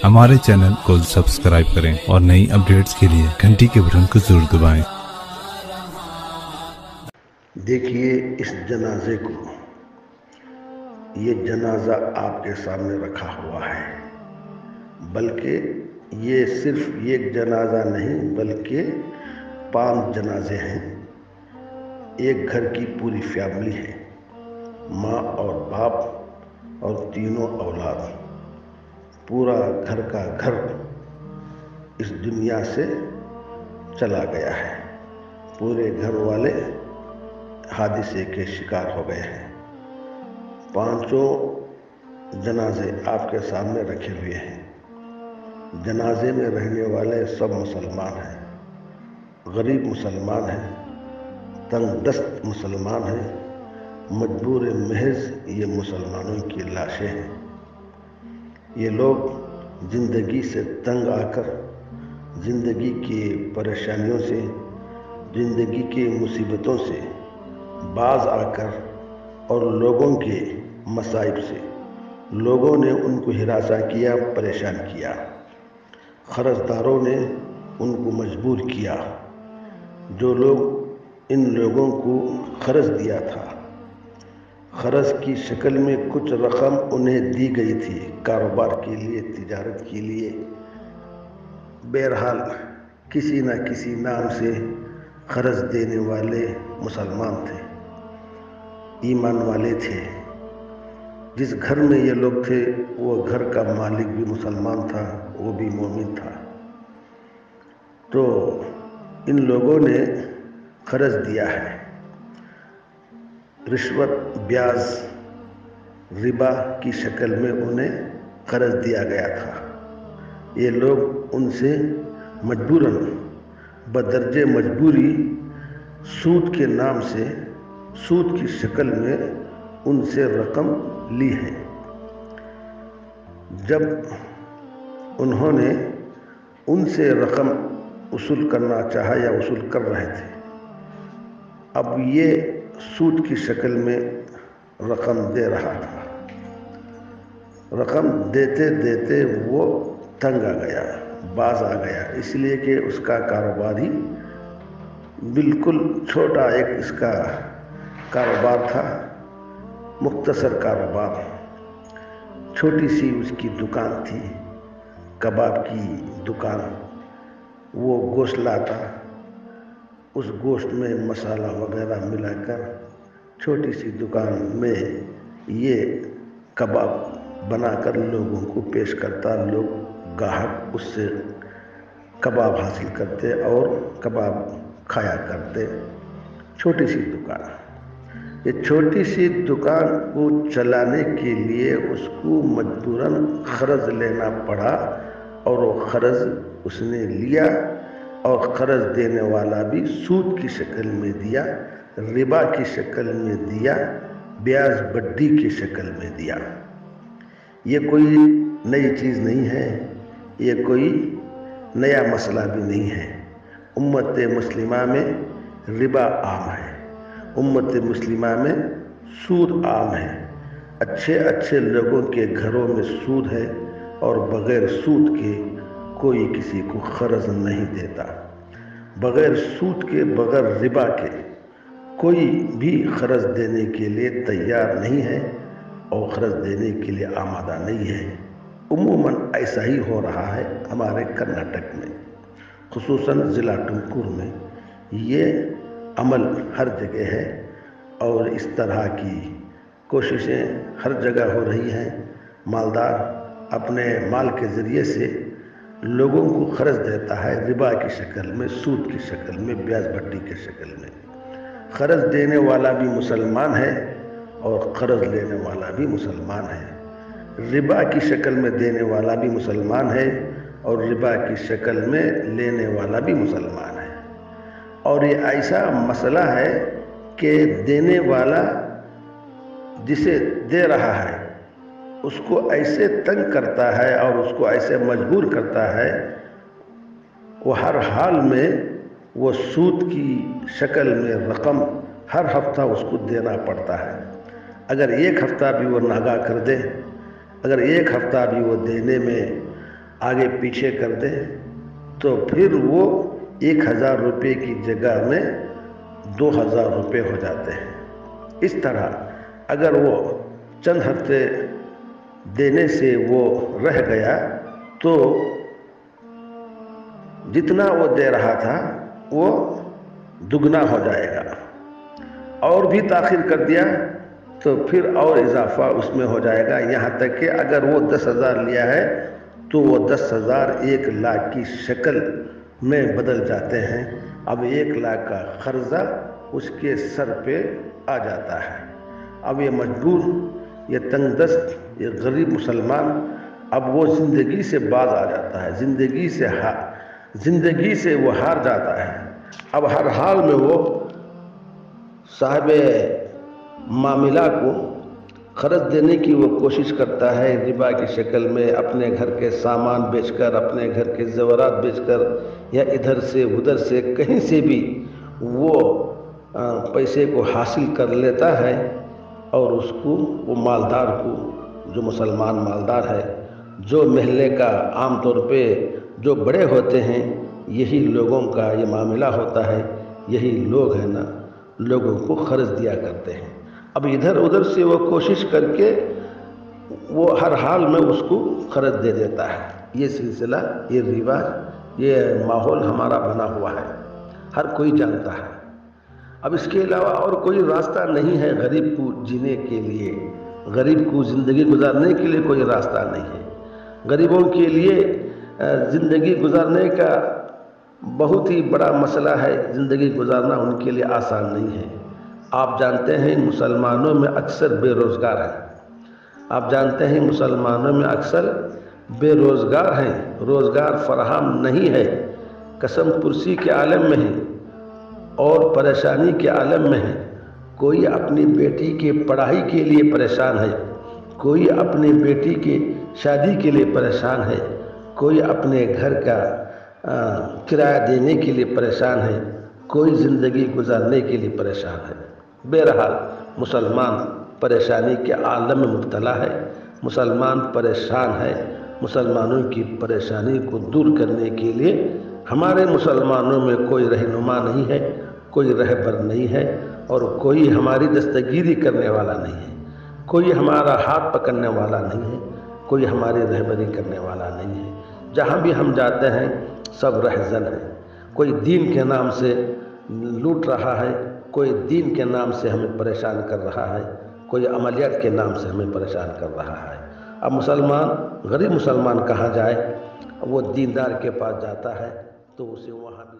हमारे चैनल को सब्सक्राइब करें और नई अपडेट्स के लिए घंटी के बटन को जरूर दबाएं। देखिए इस जनाजे को, ये जनाजा आपके सामने रखा हुआ है, बल्कि ये सिर्फ एक जनाजा नहीं बल्कि 5 जनाजे हैं। एक घर की पूरी फैमिली है, माँ और बाप और तीनों औलाद, पूरा घर का घर इस दुनिया से चला गया है। पूरे घर वाले हादसे के शिकार हो गए हैं। 5 जनाजे आपके सामने रखे हुए हैं। जनाजे में रहने वाले सब मुसलमान हैं, गरीब मुसलमान हैं, तंगदस्त मुसलमान हैं, मजबूर महज ये मुसलमानों की लाशें हैं। ये लोग ज़िंदगी से तंग आकर, ज़िंदगी की परेशानियों से, ज़िंदगी की मुसीबतों से बाज आकर और लोगों के मसाइब से लोगों ने उनको हिरासा किया, परेशान किया। खर्चदारों ने उनको मजबूर किया। जो लोग इन लोगों को खर्च दिया था, खर्च की शक्ल में कुछ रकम उन्हें दी गई थी कारोबार के लिए, तिजारत के लिए। बहरहाल किसी न किसी नाम से खर्च देने वाले मुसलमान थे, ईमान वाले थे। जिस घर में ये लोग थे वो घर का मालिक भी मुसलमान था, वो भी मोमिन था। तो इन लोगों ने खर्च दिया है। रिश्वत, ब्याज, रिबा की शक्ल में उन्हें कर्ज दिया गया था। ये लोग उनसे मजबूरन, बदर्जे मजबूरी, सूद के नाम से, सूद की शक्ल में उनसे रकम ली है। जब उन्होंने उनसे रकम वसूल करना चाहा या वसूल कर रहे थे, अब ये सूद की शक्ल में रकम दे रहा था। रकम देते देते वो तंग आ गया, बाज आ गया, इसलिए कि उसका कारोबार ही बिल्कुल छोटा एक इसका कारोबार था, मुख्तसर कारोबार। छोटी सी उसकी दुकान थी, कबाब की दुकान। वो गोश्त लाता, उस गोश्त में मसाला वगैरह मिलाकर छोटी सी दुकान में ये कबाब बनाकर लोगों को पेश करता। लोग ग्राहक उससे कबाब हासिल करते और कबाब खाया करते। छोटी सी दुकान, ये छोटी सी दुकान को चलाने के लिए उसको मजबूरन खर्च लेना पड़ा, और वो खर्च उसने लिया, और कर्ज देने वाला भी सूद की शक्ल में दिया, रिबा की शक्ल में दिया, ब्याज बड्डी की शक्ल में दिया। ये कोई नई चीज़ नहीं है, ये कोई नया मसला भी नहीं है। उम्मत मुस्लिमा में रिबा आम है, उम्मत मुस्लिमा में सूद आम है। अच्छे अच्छे लोगों के घरों में सूद है, और बग़ैर सूद के कोई किसी को कर्ज नहीं देता। बग़ैर सूद के, बग़ैर रिबा के कोई भी कर्ज देने के लिए तैयार नहीं है और कर्ज देने के लिए आमादा नहीं है। उमूमन ऐसा ही हो रहा है हमारे कर्नाटक में, खुसूसन ज़िला टुमकुर में। ये अमल हर जगह है और इस तरह की कोशिशें हर जगह हो रही हैं। मालदार अपने माल के ज़रिए से लोगों को कर्ज देता है, रिबा की शक्ल में, सूद की शक्ल में, ब्याज बट्टी की शक्ल में। कर्ज देने वाला भी मुसलमान है और कर्ज लेने वाला भी मुसलमान है। रिबा की शक्ल में देने वाला भी मुसलमान है और रिबा की शक्ल में लेने वाला भी मुसलमान है। और ये ऐसा मसला है कि देने वाला जिसे दे रहा है उसको ऐसे तंग करता है और उसको ऐसे मजबूर करता है, वो हर हाल में वो सूद की शक्ल में रकम हर हफ्ता उसको देना पड़ता है। अगर एक हफ्ता भी वो नागा कर दे, अगर एक हफ्ता भी वो देने में आगे पीछे कर दे तो फिर वो 1000 रुपये की जगह में 2000 रुपये हो जाते हैं। इस तरह अगर वो चंद हफ्ते देने से वो रह गया तो जितना वो दे रहा था वो दुगना हो जाएगा, और भी ताख़िर कर दिया तो फिर और इजाफा उसमें हो जाएगा, यहाँ तक कि अगर वो 10,000 लिया है तो वो 10,000 1 लाख की शक्ल में बदल जाते हैं। अब 1 लाख का कर्जा उसके सर पे आ जाता है। अब ये मजबूर, ये तंगदस्त, ये गरीब मुसलमान अब वो ज़िंदगी से बाज आ जाता है, ज़िंदगी से वो हार जाता है। अब हर हाल में वो साहिबे मामला को क़र्ज़ देने की वो कोशिश करता है, रिबा की शक्ल में अपने घर के सामान बेचकर, अपने घर के ज़ेवरात बेचकर, या इधर से उधर से कहीं से भी वो पैसे को हासिल कर लेता है, और उसको, वो मालदार को, जो मुसलमान मालदार है, जो महल्ले का आम तौर पे जो बड़े होते हैं, यही लोगों का ये मामला होता है, यही लोग हैं ना, लोगों को क़र्ज़ दिया करते हैं। अब इधर उधर से वो कोशिश करके वो हर हाल में उसको क़र्ज़ दे देता है। ये सिलसिला, ये रिवाज, ये माहौल हमारा बना हुआ है, हर कोई जानता है। अब इसके अलावा और कोई रास्ता नहीं है गरीब को जीने के लिए, गरीब को ज़िंदगी गुजारने के लिए कोई रास्ता नहीं है। गरीबों के लिए ज़िंदगी गुजारने का बहुत ही बड़ा मसला है, ज़िंदगी गुजारना उनके लिए आसान नहीं है। आप जानते हैं मुसलमानों में अक्सर बेरोज़गार हैं, आप जानते हैं मुसलमानों में अक्सर बेरोज़गार हैं, रोज़गार फराहम नहीं है, कसम पुरसी के आलम में है और परेशानी के आलम में है। कोई अपनी बेटी के पढ़ाई के लिए परेशान है, कोई अपनी बेटी की शादी के लिए परेशान है, कोई अपने घर का किराया देने के लिए परेशान है, कोई ज़िंदगी गुजारने के लिए परेशान है। बहरहाल मुसलमान परेशानी के आलम में मुब्तला है, मुसलमान परेशान है। मुसलमानों की परेशानी को दूर करने के लिए हमारे मुसलमानों में कोई रहनुमा नहीं है, कोई रहबर नहीं है, और कोई हमारी दस्तगीरी करने वाला नहीं है, कोई हमारा हाथ पकड़ने वाला नहीं है, कोई हमारी रहबरी करने वाला नहीं है। जहाँ भी हम जाते हैं सब रहज़न है, कोई दीन के नाम से लूट रहा है, कोई दीन के नाम से हमें परेशान कर रहा है, कोई अमलियात के नाम से हमें परेशान कर रहा है। अब मुसलमान, गरीब मुसलमान कहाँ जाए? वो दीनदार के पास जाता है तो उसे वहाँ भी